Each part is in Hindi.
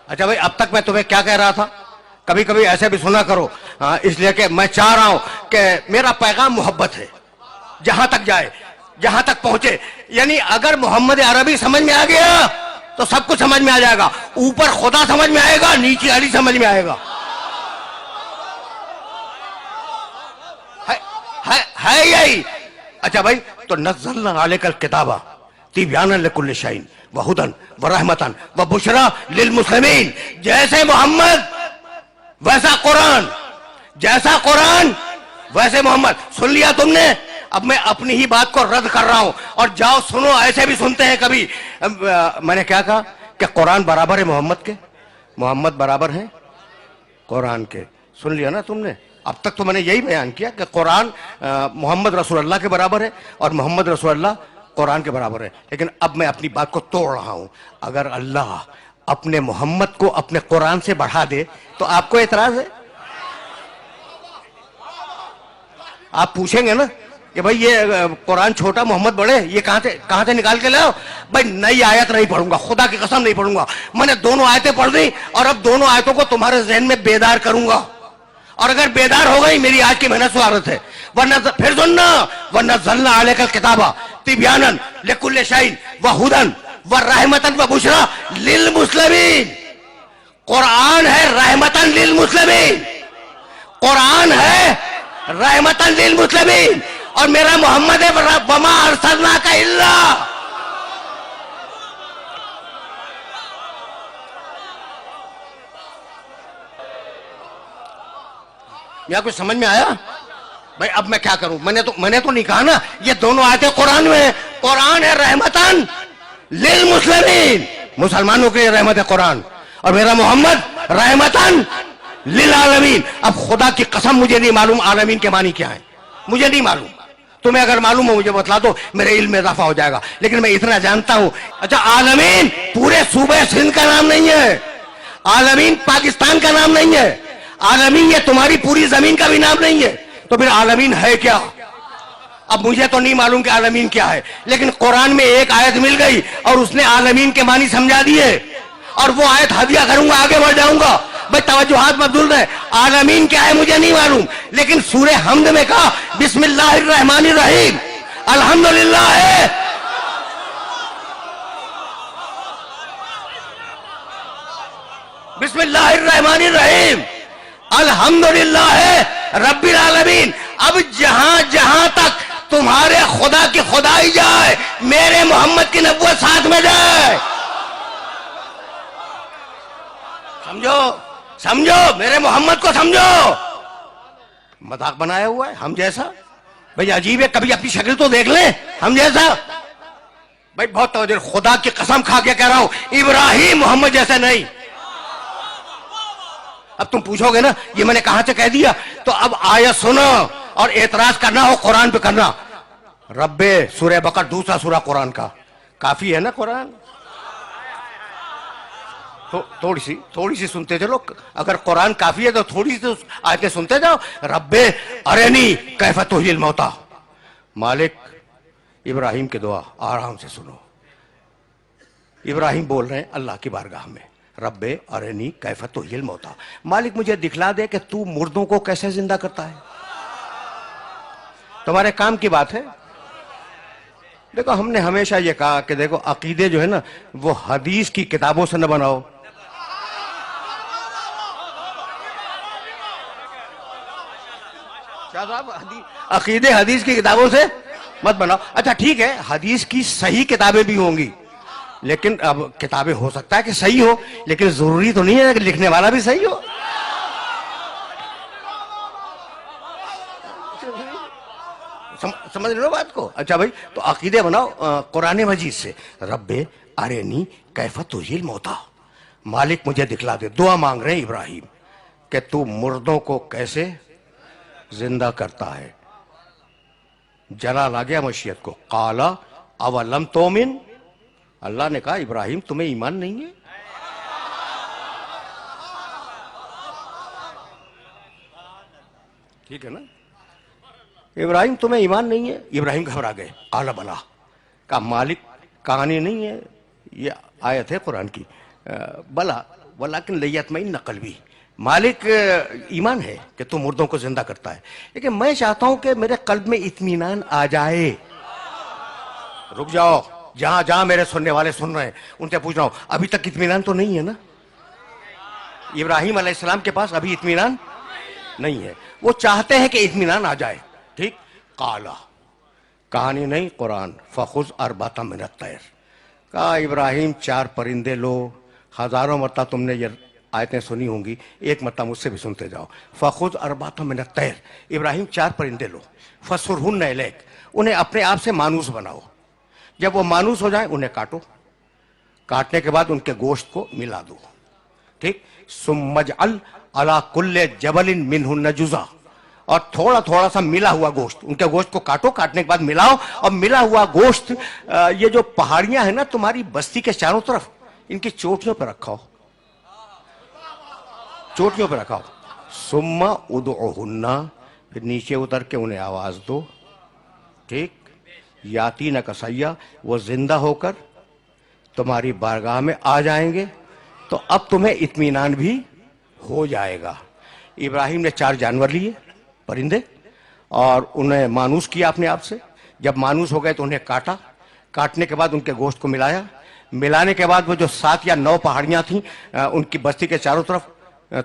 अच्छा भाई, अब तक मैं तुम्हें क्या कह रहा था? कभी कभी ऐसे भी सुना करो। इसलिए कि मैं चाह रहा हूं कि मेरा पैगाम मोहब्बत है, जहां तक जाए, जहां तक पहुंचे। यानी अगर मोहम्मद अरबी समझ में आ गया तो सब कुछ समझ में आ जाएगा। ऊपर खुदा समझ में आएगा, नीचे अली समझ में आएगा। है यही। अच्छा भाई, तो नज़्ज़लना अलैकल किताबा तिब्यानन लिकुल्लि शैइन व हुदन व रहमतन व बुशरा लिल मुस्लिमीन। जैसे मोहम्मद वैसा कुरान, जैसा कुरान वैसे मोहम्मद। सुन लिया तुमने? अब मैं अपनी ही बात को रद्द कर रहा हूं। और जाओ सुनो, ऐसे भी सुनते हैं कभी। मैंने क्या कहा कि कुरान बराबर है मोहम्मद के, मोहम्मद बराबर है कुरान के। सुन लिया ना तुमने? अब तक तो मैंने यही बयान किया कि कुरान मोहम्मद रसूलुल्लाह के बराबर है और मोहम्मद रसूलुल्लाह कुरान के बराबर है। लेकिन अब मैं अपनी बात को तोड़ रहा हूं। अगर अल्लाह अपने मोहम्मद को अपने कुरान से बढ़ा दे तो आपको एतराज है? आप पूछेंगे ना कि भाई ये कुरान छोटा मोहम्मद बड़े, ये कहां से निकाल के लाओ? भाई नई आयत नहीं पढ़ूंगा, खुदा की कसम नहीं पढ़ूंगा। मैंने दोनों आयतें पढ़ दी और अब दोनों आयतों को तुम्हारे जहन में बेदार करूंगा। और अगर बेदार हो गई, मेरी आज की मेहनत स्वागत है। वरना फिर सुनना, वनज़्ज़लना अलैकल किताबा तिब्यानन लिकुल्लि शैइन व हुदन व रहमतन व बुशरा लिल मुस्लिमीन। कुरान है रहमतन लिल मुस्लिमीन, कुरान है रहमतन लिल मुस्लिमीन। और मेरा मोहम्मद है वमा अरसलनाका इल्ला। क्या कुछ समझ में आया? भाई अब मैं क्या करूं? मैंने तो नहीं कहा ना, ये दोनों आयतें कुरान में है। कुरान है रहमतन लिल मुस्लिमीन, मुसलमानों के लिए रहमत है कुरान। और मेरा मोहम्मद रहमतन लिल आलमीन। अब खुदा की कसम मुझे नहीं मालूम आलमीन के मानी क्या है, मुझे नहीं मालूम। तुम्हें अगर मालूम हो मुझे बतला दो, मेरे इल्म में इजाफा हो जाएगा। लेकिन मैं इतना जानता हूं। अच्छा, आलमीन पूरे सूबे सिंध का नाम नहीं है, आलमीन पाकिस्तान का नाम नहीं है, आलमीन ये तुम्हारी पूरी जमीन का भी नाम नहीं है। तो फिर आलमीन है क्या? अब मुझे तो नहीं मालूम कि आलमीन क्या है, लेकिन कुरान में एक आयत मिल गई और उसने आलमीन के मानी समझा दिए। और वो आयत हदिया करूंगा, आगे बढ़ जाऊंगा। भाई तवज्जुहात मबदूल है। आलमीन क्या है मुझे नहीं मालूम, लेकिन सूरे हमद में कहा बिस्मिल्लाहिर्रहमानिर्रहीम अल्हम्दुलिल्लाह है। बिस्मिल्लाहिर्रहमानिर्रहीम अल्हम्दुलिल्लाह है रब्बिल आलमीन। अब जहां जहां तक तुम्हारे खुदा की खुदाई जाए, मेरे मोहम्मद की नबुव्वत साथ में जाए। समझो, समझो, मेरे मोहम्मद को समझो। मजाक बनाया हुआ है हम जैसा? भाई अजीब है, कभी अपनी शक्ल तो देख ले हम जैसा। भाई बहुत तवज्जो, खुदा की कसम खा के कह रहा हूं, इब्राहिम मोहम्मद जैसे नहीं। अब तुम पूछोगे ना ये मैंने कहां से कह दिया, तो अब आयत सुनो और एतराज करना हो कुरान पे करना। रब्बे सूरह बकर दूसरा सूरा कुरान का, काफी है ना कुरान? तो थोड़ी सी सुनते चलो। अगर कुरान काफी है तो थोड़ी सी तो आयतें सुनते जाओ। रब्बे अरेनी कैफ तुहिल मौता। मालिक इब्राहिम की दुआ आराम से सुनो। इब्राहिम बोल रहे हैं अल्लाह की बारगाह में, रब्बे अरेनी कैफ तुहिल मौता। मालिक मुझे दिखला दे कि तू मुर्दों को कैसे जिंदा करता है। तुम्हारे काम की बात है। देखो हमने हमेशा ये कहा कि देखो अकीदे जो है ना वो हदीस की किताबों से न बनाओ। क्या साहब, अकीदे हदीस की किताबों से मत बनाओ। अच्छा ठीक है, हदीस की सही किताबें भी होंगी, लेकिन अब किताबें हो सकता है कि सही हो, लेकिन जरूरी तो नहीं है कि लिखने वाला भी सही हो। समझ रहे हो बात को? अच्छा भाई, तो अकीदे बनाओ कुरान मजीद से। रब्बे अरेनी कैफ तुहिल मौता, मालिक मुझे दिखला दे। दुआ मांग रहे हैं इब्राहिम कि तू मुर्दों को कैसे जिंदा करता है। जलाल आ गया मशीयत को। काला अवलम तोमिन, अल्लाह ने कहा इब्राहिम तुम्हें ईमान नहीं है? ठीक है ना, इब्राहिम तुम्हें ईमान नहीं है? इब्राहिम घबरा गए। आला बला का मालिक कहानी नहीं है, ये आयत है कुरान की। बला वलाकिन लियत्मइन्न क़ल्बी, मालिक ईमान है कि तू मुर्दों को जिंदा करता है, लेकिन मैं चाहता हूं कि मेरे कल्ब में इत्मीनान आ जाए। रुक जाओ, जहां जहां मेरे सुनने वाले सुन रहे हैं उनसे पूछ रहा हूं, अभी तक इत्मीनान तो नहीं है ना? इब्राहिम अलैहिस्सलाम के पास अभी इत्मीनान नहीं है, वो चाहते हैं कि इत्मीनान आ जाए। ठीक, काला, कहानी नहीं कुरान, फखुज अरबाता मिनत तैर, कहा इब्राहिम 4 परिंदे लो। हजारों मरता तुमने ये आयतें सुनी होंगी, एक मरता मुझसे भी सुनते जाओ। फखुज अरबाता मिनत तैर, इब्राहिम 4 परिंदे लो, फसुरहुन इलैक, उन्हें अपने आप से मानूस बनाओ। जब वो मानूस हो जाए उन्हें काटो, काटने के बाद उनके गोश्त को मिला दो। ठीक, सुम्मजअल अला कुल्ले जबलिन मिनहुन जुज़ा, और थोड़ा थोड़ा सा मिला हुआ गोश्त, उनके गोश्त को काटो, काटने के बाद मिलाओ, और मिला हुआ गोश्त ये जो पहाड़ियां हैं ना तुम्हारी बस्ती के चारों तरफ, इनकी चोटियों पर रखाओ, चोटियों पर रखाओ। सुम्मा उदउहुन्ना, फिर नीचे उतर के उन्हें आवाज दो। ठीक, याती न कसैया, वो जिंदा होकर तुम्हारी बारगाह में आ जाएंगे, तो अब तुम्हें इत्मीनान भी हो जाएगा। इब्राहिम ने 4 जानवर लिए, परिंदे, और उन्हें मानूस किया अपने आप से। जब मानूस हो गए तो उन्हें काटा, काटने के बाद उनके गोश्त को मिलाया, मिलाने के बाद वो जो 7 या 9 पहाड़ियां थीं उनकी बस्ती के चारों तरफ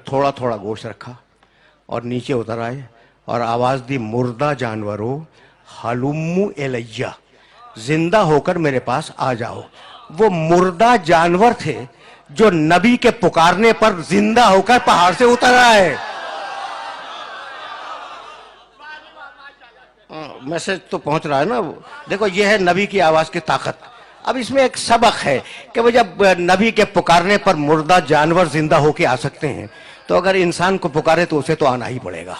थोड़ा थोड़ा गोश्त रखा, और नीचे उतर आए और आवाज दी, मुर्दा जानवरों हलुम्मु इलैया, जिंदा होकर मेरे पास आ जाओ। वो मुर्दा जानवर थे जो नबी के पुकारने पर जिंदा होकर पहाड़ से उतर आए। मैसेज तो पहुंच रहा है ना? देखो, ये है नबी की आवाज की ताकत। अब इसमें एक सबक है कि वो जब नबी के पुकारने पर मुर्दा जानवर जिंदा होके आ सकते हैं, तो अगर इंसान को पुकारे तो उसे तो आना ही पड़ेगा।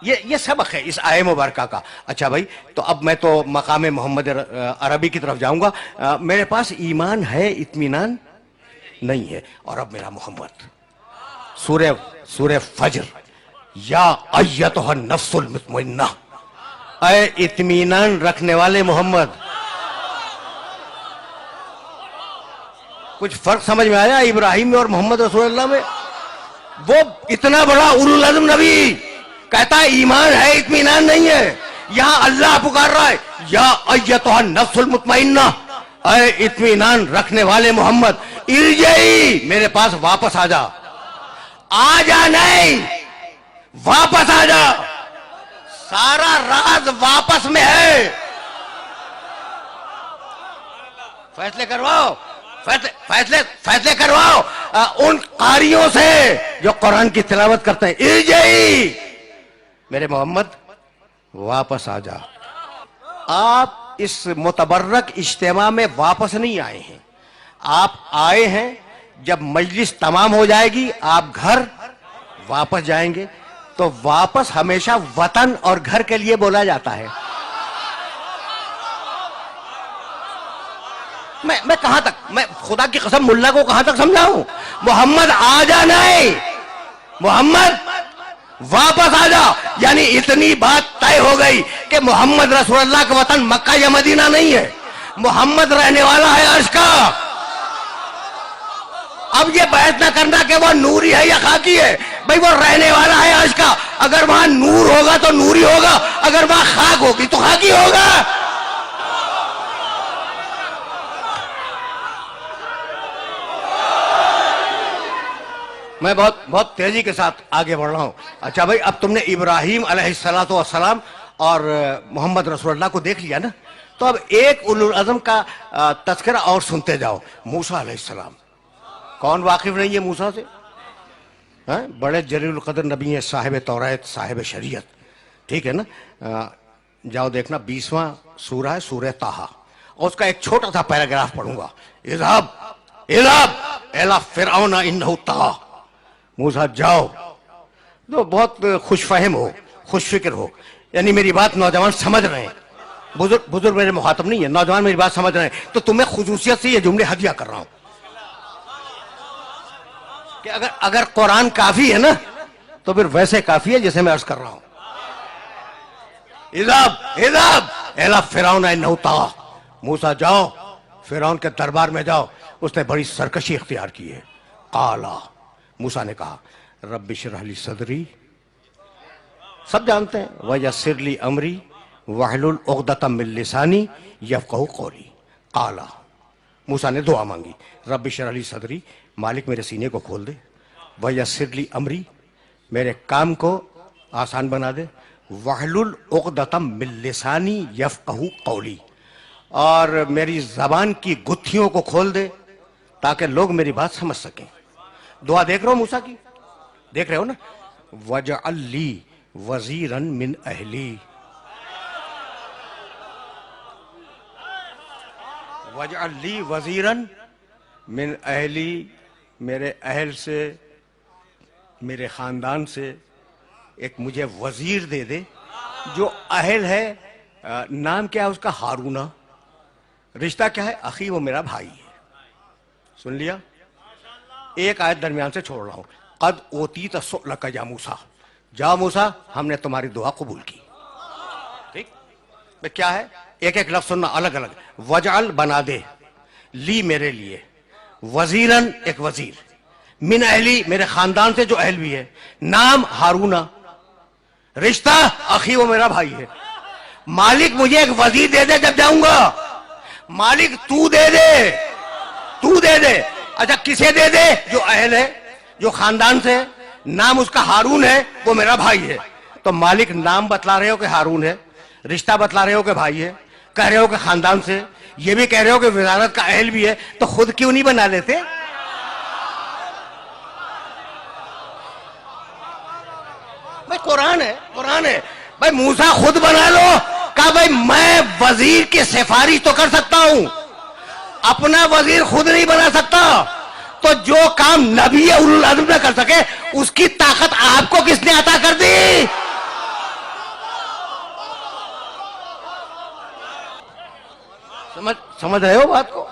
ये सबक है इस आय मुबारका का। अच्छा भाई, तो अब मैं तो मकाम मोहम्मद अरबी की तरफ जाऊंगा। मेरे पास ईमान है, इत्मीनान नहीं है। और अब मेरा मोहम्मद, सूरह फज्र, या अय्यतुहा नफ्सुल मुतमइन्ना, ऐ इत्मीनान रखने वाले मोहम्मद। कुछ फर्क समझ में आया इब्राहिम में और मोहम्मद रसूलुल्लाह में? वो इतना बड़ा उलुल अज़्म नबी कहता है ईमान है, इत्मीनान नहीं है। यहां अल्लाह पुकार रहा है, या अय्यतुहा नफ्सुल मुतमइन्ना, ऐ इत्मीनान रखने वाले मोहम्मद, इरजई, मेरे पास वापस आ जा। आ जा नहीं, वापस आ जा। सारा राज वापस में है। फैसले करवाओ, फैसले करवाओ उन कारियों से जो कुरान की तिलावत करते हैं। इरजई, मेरे मोहम्मद वापस आ जा। आप इस मुतबर्रक इज्तिमा में वापस नहीं आए हैं, आप आए हैं जब मजलिस तमाम हो जाएगी, आप घर वापस जाएंगे। तो वापस हमेशा वतन और घर के लिए बोला जाता है। मैं कहां तक, मैं खुदा की कसम मुल्ला को कहां तक समझाऊं? मोहम्मद आ जा नहीं, मोहम्मद वापस आ जा। यानी इतनी बात तय हो गई कि मोहम्मद रसूलुल्लाह का वतन मक्का या मदीना नहीं है, मोहम्मद रहने वाला है अर्श का। अब ये बहस ना करना कि वो नूरी है या खाकी है, भाई वो रहने वाला है अर्श का। अगर वहां नूर होगा तो नूरी होगा, अगर वहां खाक होगी तो खाकी होगा। मैं बहुत तेजी के साथ आगे बढ़ रहा हूं। अच्छा भाई, अब तुमने इब्राहिम अलैहिस्सलातु वस्सलाम और मोहम्मद रसूलुल्लाह को देख लिया ना, तो अब एक उलुल अज़म का तज़किरा और सुनते जाओ। मूसा अलैहिस्सलाम, कौन वाकिफ नहीं है मूसा से? बड़े जलील कदर नबी हैं, साहिब तौरात, साहिब शरीयत। ठीक है ना? जाओ देखना, 20वां सूरा है, सूरह ताहा, और उसका एक छोटा सा पैराग्राफ पढ़ूंगा। इज़हब इला फिरऔन इन्नहु तग़ा, मूसा जाओ। तो बहुत खुशफहम हो, खुश फिक्र हो, यानी मेरी बात नौजवान समझ रहे हैं। बुजुर्ग मेरे मुखातब नहीं है, नौजवान मेरी बात समझ रहे हैं। तो तुम्हें खुसूसियत से ये जुमले हदिया कर रहा हूं कि अगर कुरान काफी है ना, तो फिर वैसे काफी है जैसे मैं अर्ज कर रहा हूं। इज़हब इला फिरऔन इन्नहु तग़ा, मूसा जाओ फिरौन के दरबार में जाओ, उसने बड़ी सरकशी इख्तियार की है। काला, मूसा ने कहा रब्बि इश्रह ली सदरी, सब जानते हैं, व यस्सिर ली अमरी वहलुल उक़दतम मिन लिसानी यफ़क़हू क़ौली। क़ाला, मूसा ने दुआ मांगी, रब्बि इश्रह ली सदरी, मालिक मेरे सीने को खोल दे, व यस्सिर ली अमरी, मेरे काम को आसान बना दे, वहलुल उक़दतम मिन लिसानी यफ़क़हू क़ौली, और मेरी ज़बान की गुत्थियों को खोल दे ताकि लोग मेरी बात समझ सकें। दुआ देख रहे हो मूसा की, देख रहे हो ना, वजअल ली वज़ीरन मिन अहली, वजअल ली वज़ीरन मिन अहली, मेरे अहल से, मेरे ख़ानदान से एक मुझे वज़ीर दे दे। जो अहल है, नाम क्या है उसका? हारूना। रिश्ता क्या है? अखी, वो मेरा भाई है। सुन लिया? एक आयत दरमियान से छोड़ रहा हूं, कद ओती तसुलक या मूसा, जाओ मूसा, हमने तुम्हारी दुआ कबूल की। ठीक, तो क्या है? एक एक लफ्ज सुनना अलग अलग। वजअल, बना दे, ली, मेरे लिए, वजीरन, एक वजीर, मिन अहली, मेरे खानदान से जो अहल भी है, नाम हारूना, रिश्ता अखी, वो मेरा भाई है। मालिक मुझे एक वजीर दे दे जब जाऊंगा। मालिक तू दे दे, तू दे दे। अच्छा, किसे दे दे? जो अहल है, जो खानदान से, नाम उसका हारून है, वो मेरा भाई है। तो मालिक नाम बतला रहे हो कि हारून है, रिश्ता बतला रहे हो कि भाई है, कह रहे हो कि खानदान से, ये भी कह रहे हो कि विजारत का अहल भी है, तो खुद क्यों नहीं बना लेते? भाई कुरान है, कुरान है। भाई मूसा खुद बना लो, कहा भाई मैं वजीर की सिफारिश तो कर सकता हूं, अपना वजीर खुद नहीं बना सकता। तो जो काम नबी उलुल अज़्म न कर सके, उसकी ताकत आपको किसने अता कर दी? समझ रहे हो बात को?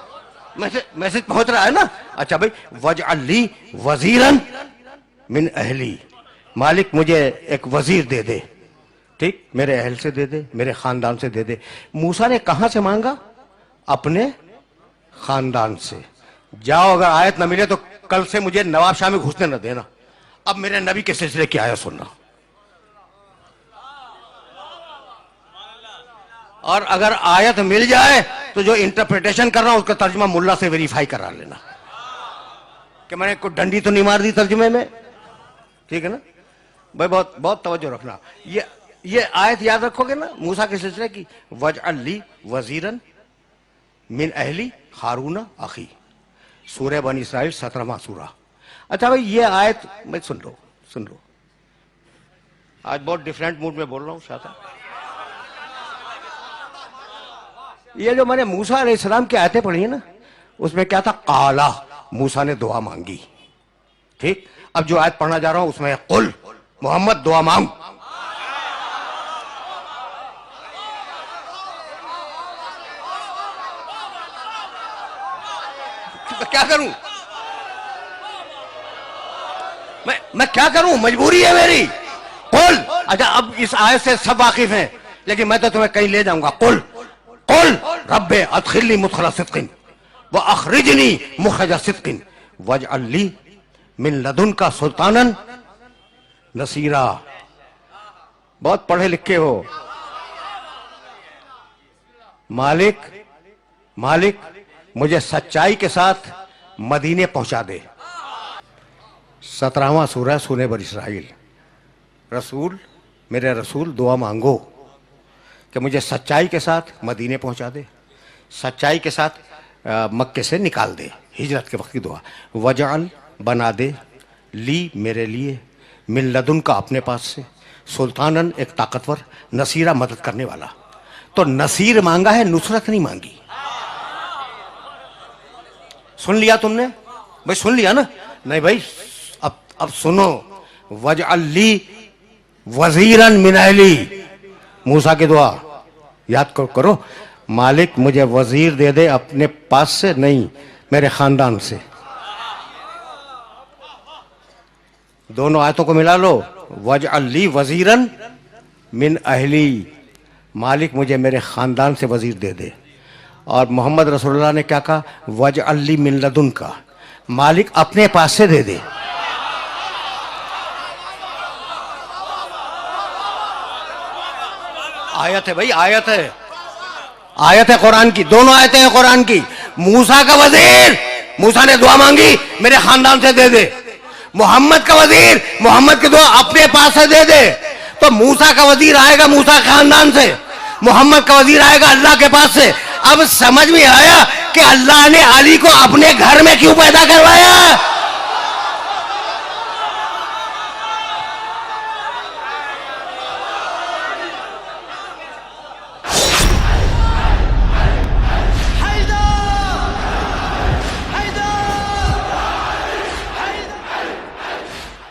मैसेज पहुंच रहा है ना? अच्छा भाई, वजअल ली वजीरन मिन अहली, मालिक मुझे एक वजीर दे दे। ठीक, मेरे अहल से दे दे, मेरे खानदान से दे दे। मूसा ने कहां से मांगा? अपने खानदान से। जाओ, अगर आयत न मिले तो कल से मुझे नवाब शाह में घुसने न देना। अब मेरे नबी के सिलसिले की आयत सुनना, और अगर आयत मिल जाए तो जो इंटरप्रिटेशन कर रहा हूं उसका तर्जुमा मुल्ला से वेरीफाई करा लेना कि मैंने कोई डंडी तो नहीं मार दी तर्जुमे में। ठीक है ना भाई? बहुत बहुत तवज्जो रखना। ये आयत याद रखोगे ना मूसा के सिलसिले की, वजअल ली वजीरन मिन अहली हारूना अखी, सूरह बनी इसराइल 17वां सूरा। अच्छा भाई, ये आयत मैं सुन लो, सुन लो। आज बहुत डिफरेंट मूड में बोल रहा हूं शाता। ये जो मैंने मूसा अलैहिस्सलाम की आयतें पढ़ी है ना, उसमें क्या था? काला, मूसा ने दुआ मांगी। ठीक, अब जो आयत पढ़ना जा रहा हूं उसमें कुल मोहम्मद दुआ मांग। क्या करूं मैं क्या करूं? मजबूरी है मेरी। कुल, अच्छा अब इस आयत से सब वाकिफ हैं, लेकिन मैं तो तुम्हें कहीं ले जाऊंगा। कुल कुल रब्बे अदखिलनी मुदखला सिद्किन व अखरिजनी मुखरज सिद्किन वजअल ली मिन लदुनका सुल्तानन नसीरा। बहुत पढ़े लिखे हो। मालिक, मालिक मुझे सच्चाई के साथ मदीने पहुंचा दे। 17वां सूरह सूरह बनी इसराइल। रसूल, मेरे रसूल दुआ मांगो कि मुझे सच्चाई के साथ मदीने पहुंचा दे, सच्चाई के साथ मक्के से निकाल दे। हिजरत के वक्त की दुआ। वजअल, बना दे, ली, मेरे लिए, मिन लदुन का, अपने पास से, सुल्तानन, एक ताकतवर, नसीरा, मदद करने वाला। तो नसीर मांगा है, नुसरत नहीं मांगी। सुन लिया तुमने भाई? सुन लिया ना? नहीं भाई, अब सुनो। वजअल ली वजीरन मिन अहली, मूसा की दुआ याद करो। मालिक मुझे वजीर दे दे, अपने पास से नहीं, मेरे खानदान से। दोनों आयतों को मिला लो। वजअल ली वजीरन मिन अहली, मालिक मुझे मेरे खानदान से वजीर दे दे। और मोहम्मद रसूलुल्लाह ने क्या कहा? वजअल ली मिन लदुन का, मालिक अपने पास से दे दे। आयत है भाई, आयत है, आयत है कुरान की, दोनों आयतें हैं कुरान की। मूसा का वजीर, मूसा ने दुआ मांगी मेरे खानदान से दे दे। मोहम्मद का वजीर, मोहम्मद की दुआ अपने पास से दे दे। तो मूसा का वजीर आएगा मूसा खानदान से, मोहम्मद का वजीर आएगा अल्लाह के पास से। अब समझ में आया कि अल्लाह ने अली को अपने घर में क्यों पैदा करवाया।